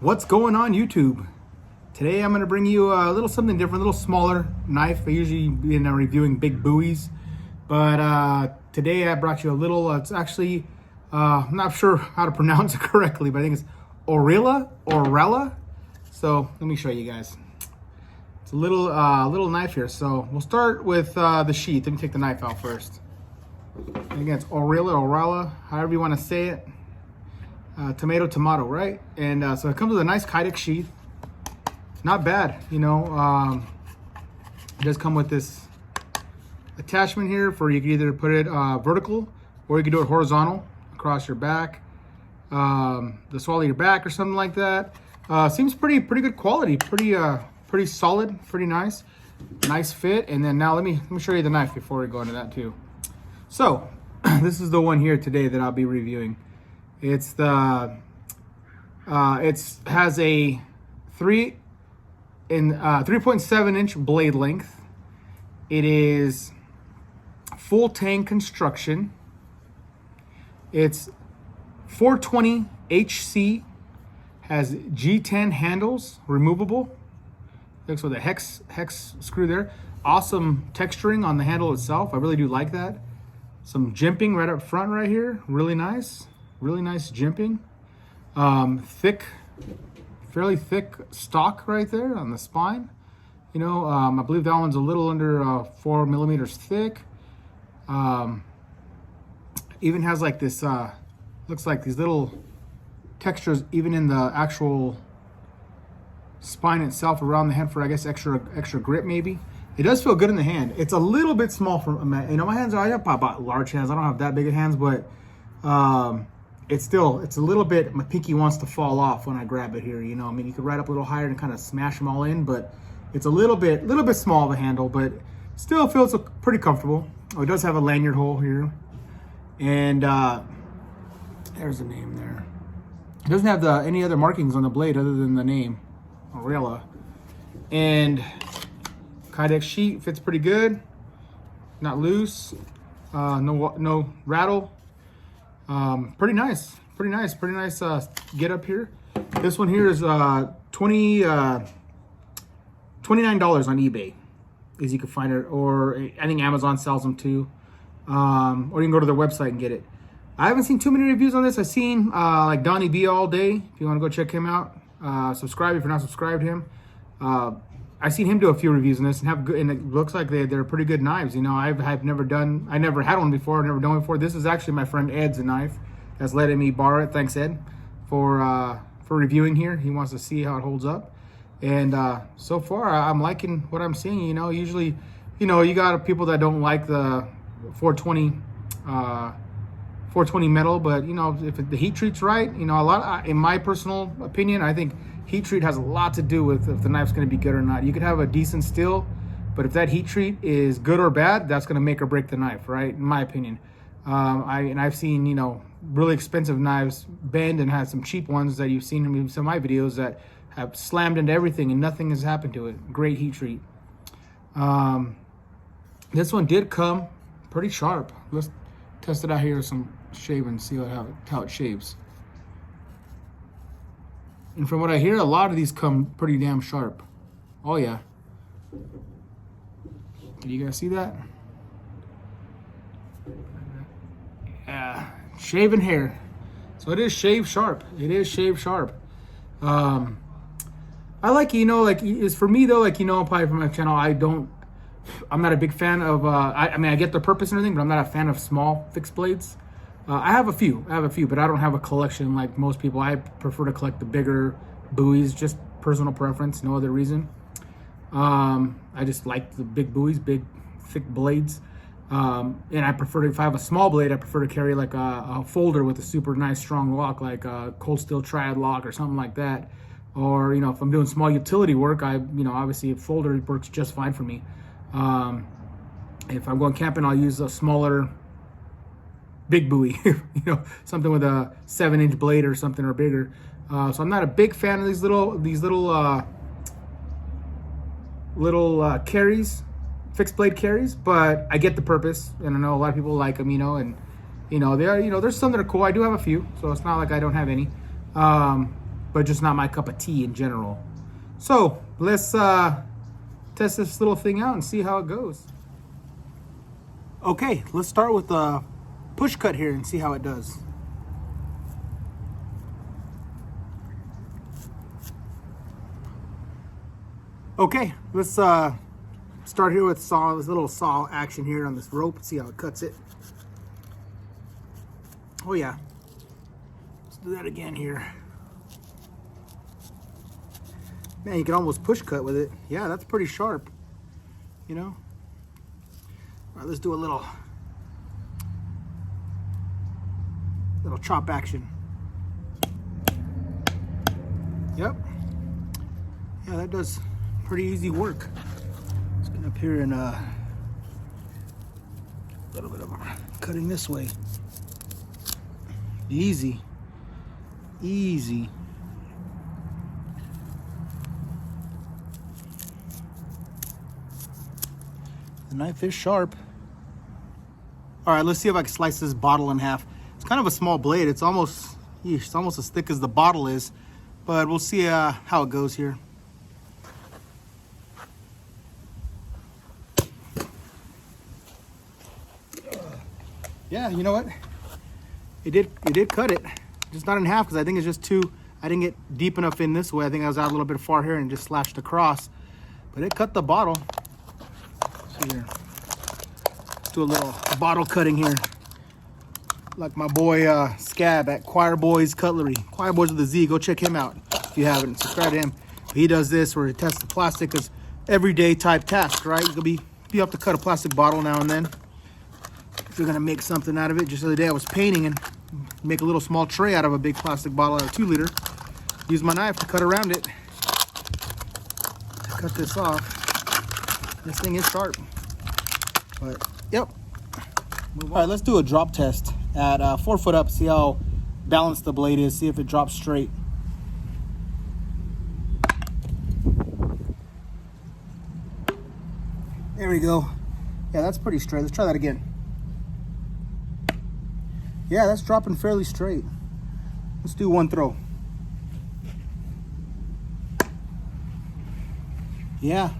What's going on YouTube? Today I'm going to bring you a little something different, a little smaller knife. I usually end up reviewing big buoys, but today I brought you a little, it's actually, I'm not sure how to pronounce it correctly, but I think it's Oerla. So let me show you guys. It's a little knife here. So we'll start with the sheath. Let me take the knife out first. And again, it's Oerla, however you want to say it. Tomato, right? And so it comes with a nice Kydex sheath. Not bad, you know. It does come with this attachment here for you can either put it vertical or you can do it horizontal across your back, the swell of your back or something like that. Seems pretty good quality, pretty solid, pretty nice fit. And then now let me show you the knife before we go into that too. So this is the one here today that I'll be reviewing. It's the has a 3.7 inch blade length. It is full tang construction. It's 420 HC, has G10 handles, removable. Looks with a hex screw there. Awesome texturing on the handle itself. I really do like that. Some jimping right up front right here. Really nice jimping. Fairly thick stock right there on the spine. You know, I believe that one's a little under 4 millimeters thick. Even has like this, looks like these little textures even in the actual spine itself around the hand for, I guess, extra grip maybe. It does feel good in the hand. It's a little bit small for, you know, my hands are, I have about large hands. I don't have that big of hands, but it's a little bit, my pinky wants to fall off when I grab it here, you know. I mean, you could ride up a little higher and kind of smash them all in, but it's a little bit small of a handle, but still feels pretty comfortable. Oh, it does have a lanyard hole here. And there's the name there. It doesn't have any other markings on the blade other than the name, Oerla. And Kydex sheet fits pretty good, not loose, no rattle. Pretty nice get up here. This one here is $29 on eBay, as you can find it, or I think Amazon sells them too, or you can go to their website and get it. I haven't seen too many reviews on this. I've seen like Donnie B all day. If you want to go check him out, subscribe if you're not subscribed to him. I've seen him do a few reviews on this and have good, and it looks like they're pretty good knives. You know, I never had one before, never done one before. This is actually my friend Ed's knife that's letting me borrow it. Thanks, Ed, for reviewing here. He wants to see how it holds up, and so far I'm liking what I'm seeing. You know, usually, you know, you got people that don't like the 420 metal, but you know, if the heat treat's right, you know, in my personal opinion, I think heat treat has a lot to do with if the knife's going to be good or not. You could have a decent steel, but if that heat treat is good or bad, that's going to make or break the knife, right? In my opinion. I've seen, you know, really expensive knives bend and have some cheap ones that you've seen in some of my videos that have slammed into everything and nothing has happened to it. Great heat treat. This one did come pretty sharp. Let's test it out here with some shave and see how it shaves. And from what I hear, a lot of these come pretty damn sharp. Oh yeah. Can you guys see that? Yeah, shaven hair. So it is shave sharp. I like, you know, like, it's for me though, like, you know, probably from my channel, I'm not a big fan of, I mean, I get the purpose and everything, but I'm not a fan of small fixed blades. I have a few, but I don't have a collection like most people. I prefer to collect the bigger buoys, just personal preference, no other reason. I just like the big buoys, big, thick blades. And I prefer to, if I have a small blade, I prefer to carry like a folder with a super nice, strong lock, like a cold steel triad lock or something like that. Or, you know, if I'm doing small utility work, you know, obviously a folder works just fine for me. If I'm going camping, I'll use a smaller, big buoy, you know, something with a 7-inch blade or something or bigger. So I'm not a big fan of these little carries, fixed blade carries, but I get the purpose, and I know a lot of people like them, you know, and you know, they are, you know, there's some that are cool. I do have a few, so it's not like I don't have any. but just not my cup of tea in general. So let's test this little thing out and see how it goes. Okay, let's start with the push cut here and see how it does. Okay, let's start here with this little saw action here on this rope. See how it cuts it. Oh yeah, let's do that again here. Man, you can almost push cut with it. Yeah, that's pretty sharp, you know. All right, let's do a little chop action. Yep. Yeah, that does pretty easy work. Let's get up here and a little bit of cutting this way. Easy. Easy. The knife is sharp. All right, let's see if I can slice this bottle in half. It's kind of a small blade. It's almost as thick as the bottle is, but we'll see how it goes here. Yeah, you know what? It did cut it, just not in half because I think it's just I didn't get deep enough in this way. I think I was out a little bit far here and just slashed across, but it cut the bottle. Here. Let's do a little bottle cutting here. Like my boy Scab at Choir Boys Cutlery. Choir Boys with a Z. Go check him out if you haven't. Subscribe to him. He does this where he tests the plastic as everyday type task, right? You have to cut a plastic bottle now and then if you're gonna make something out of it. Just the other day I was painting and make a little small tray out of a big plastic bottle out of 2 liter. Use my knife to cut around it. Cut this off. This thing is sharp, but yep. All right, let's do a drop test at 4 foot up. See how balanced the blade is. See if it drops straight. There we go. Yeah, that's pretty straight. Let's try that again. Yeah, that's dropping fairly straight. Let's do one throw. Yeah.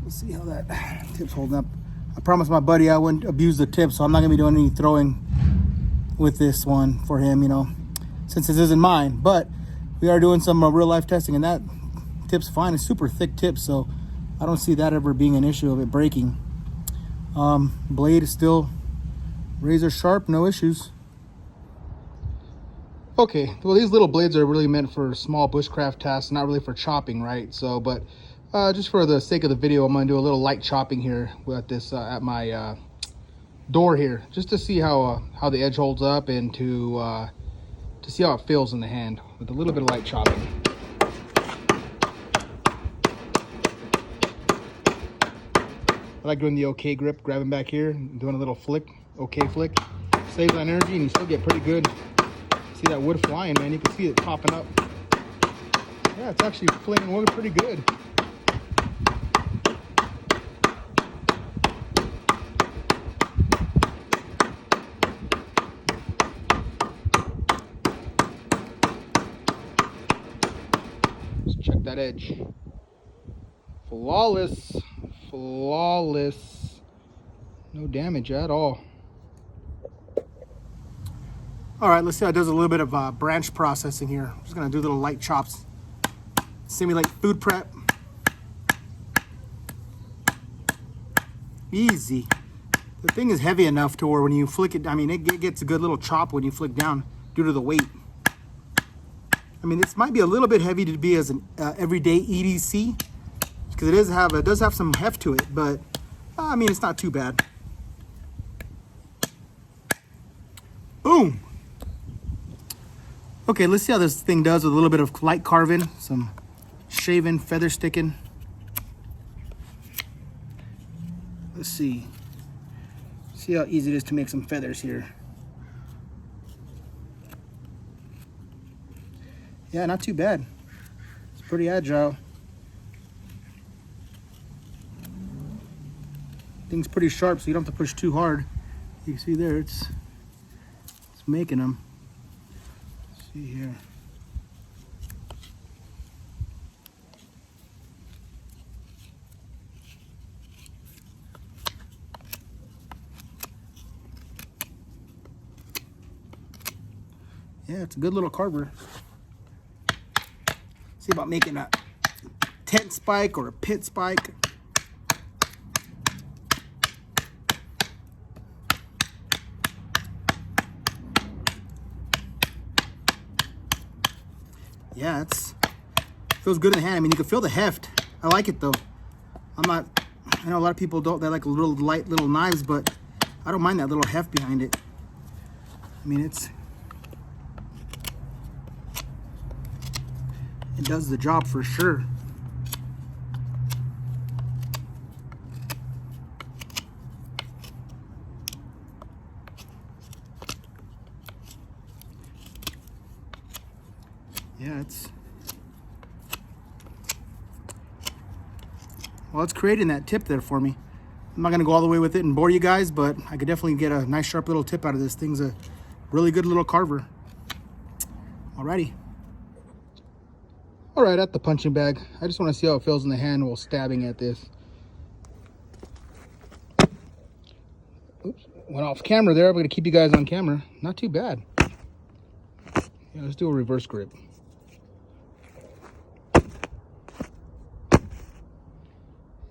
Let's see how that tip's holding up. I promised my buddy I wouldn't abuse the tip, so I'm not gonna be doing any throwing with this one for him, you know, since this isn't mine. But we are doing some real life testing, and that tip's fine. It's super thick tip, so I don't see that ever being an issue of it breaking. Blade is still razor sharp, no issues. Okay, well, these little blades are really meant for small bushcraft tasks, not really for chopping, right? So, but just for the sake of the video, I'm gonna do a little light chopping here with this at my door here, just to see how the edge holds up and to see how it feels in the hand with a little bit of light chopping. I like doing the OK grip, grabbing back here, and doing a little flick, OK flick. Saves on energy, and you still get pretty good. See that wood flying, man? You can see it popping up. Yeah, it's actually flaming wood pretty good. Let's check that edge. Flawless, flawless. No damage at all. All right, let's see how it does a little bit of branch processing here. I'm just gonna do little light chops, simulate food prep. Easy. The thing is heavy enough to where when you flick it, I mean, it gets a good little chop when you flick down due to the weight. I mean, this might be a little bit heavy to be as an everyday EDC, because it does have some heft to it, but I mean, it's not too bad. Boom. Okay, let's see how this thing does with a little bit of light carving, some shaving, feather sticking. Let's see. See how easy it is to make some feathers here. Yeah, not too bad. It's pretty agile. Thing's pretty sharp, so you don't have to push too hard. You can see there, it's making them. Let's see here. Yeah, it's a good little carver. See about making a tent spike or a pit spike. Yeah, feels good in the hand. I mean, you can feel the heft. I like it though. I know a lot of people don't, they like little light little knives, but I don't mind that little heft behind it. I mean, it does the job for sure. Yeah, well, it's creating that tip there for me. I'm not gonna go all the way with it and bore you guys, but I could definitely get a nice sharp little tip out of this. Thing's a really good little carver. Alrighty. All right, at the punching bag. I just want to see how it feels in the hand while stabbing at this. Oops, went off camera there. I'm gonna keep you guys on camera. Not too bad. Yeah, let's do a reverse grip.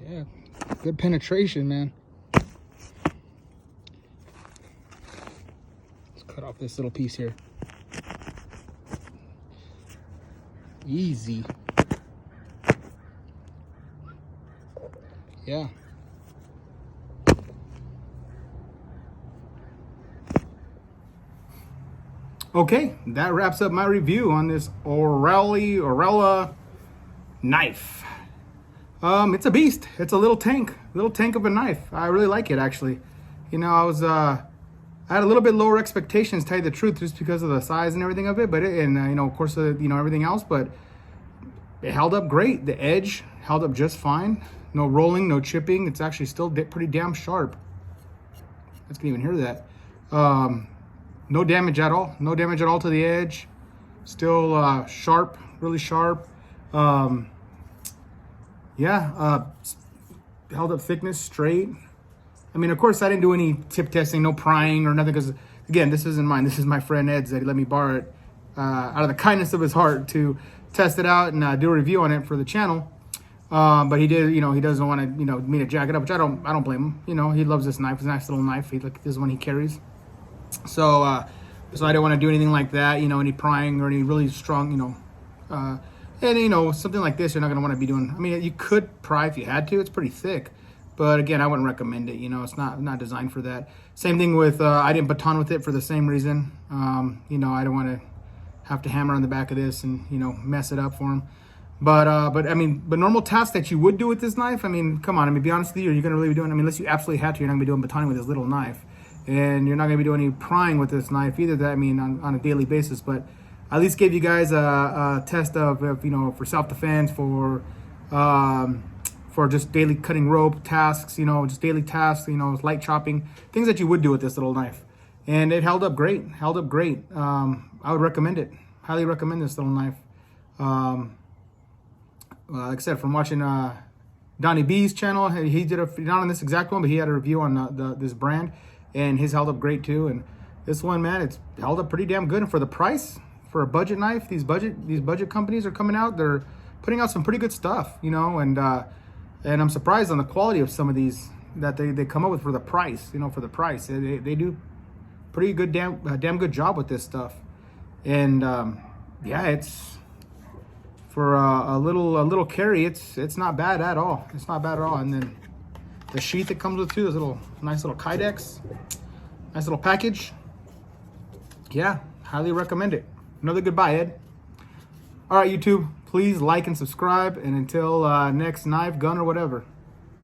Yeah, good penetration, man. Let's cut off this little piece here. Easy. Yeah. Okay, that wraps up my review on this Oerla knife. It's a beast. It's a little tank of a knife. I really like it, actually. You know, I had a little bit lower expectations, to tell you the truth, just because of the size and everything of it, but you know, of course, you know, everything else, but it held up great. The edge held up just fine. No rolling, no chipping. It's actually still pretty damn sharp. Let's can even hear that. No damage at all. No damage at all to the edge. Still sharp, really sharp. Yeah, held up thickness straight. I mean, of course, I didn't do any tip testing, no prying or nothing, because again, this isn't mine. This is my friend Ed's that he let me borrow it out of the kindness of his heart to test it out and do a review on it for the channel. But he did, you know, he doesn't want to, you know, me to jack it up, which I don't blame him. You know, he loves this knife. It's a nice little knife. This is one he carries. So I didn't want to do anything like that, you know, any prying or any really strong, you know, and you know, something like this, you're not going to want to be doing. I mean, you could pry if you had to. It's pretty thick. But again, I wouldn't recommend it. You know, it's not designed for that. Same thing with, I didn't baton with it for the same reason. You know, I don't want to have to hammer on the back of this and, you know, mess it up for him. But I mean, normal tasks that you would do with this knife, I mean, come on, I mean, be honest with you, are you going to really be doing, I mean, unless you absolutely had to, you're not going to be doing batoning with this little knife. And you're not going to be doing any prying with this knife either, that, I mean, on a daily basis. But I at least gave you guys a test of, you know, for self-defense, for just daily cutting rope tasks, you know, just daily tasks, you know, light chopping, things that you would do with this little knife. And it held up great, I would recommend it, highly recommend this little knife. Like I said, from watching Donnie B's channel, he did not on this exact one, but he had a review on this brand, and his held up great too. And this one, man, it's held up pretty damn good. And for the price, for a budget knife, these budget companies are coming out, they're putting out some pretty good stuff, you know. And I'm surprised on the quality of some of these that they come up with for the price, you know, for the price. They do pretty good, damn good job with this stuff. And yeah, it's for a little carry, it's not bad at all. It's not bad at all. And then the sheath it comes with too, this nice little Kydex, nice little package. Yeah, highly recommend it. Another goodbye, Ed. All right, YouTube, please like and subscribe. And until next knife, gun, or whatever.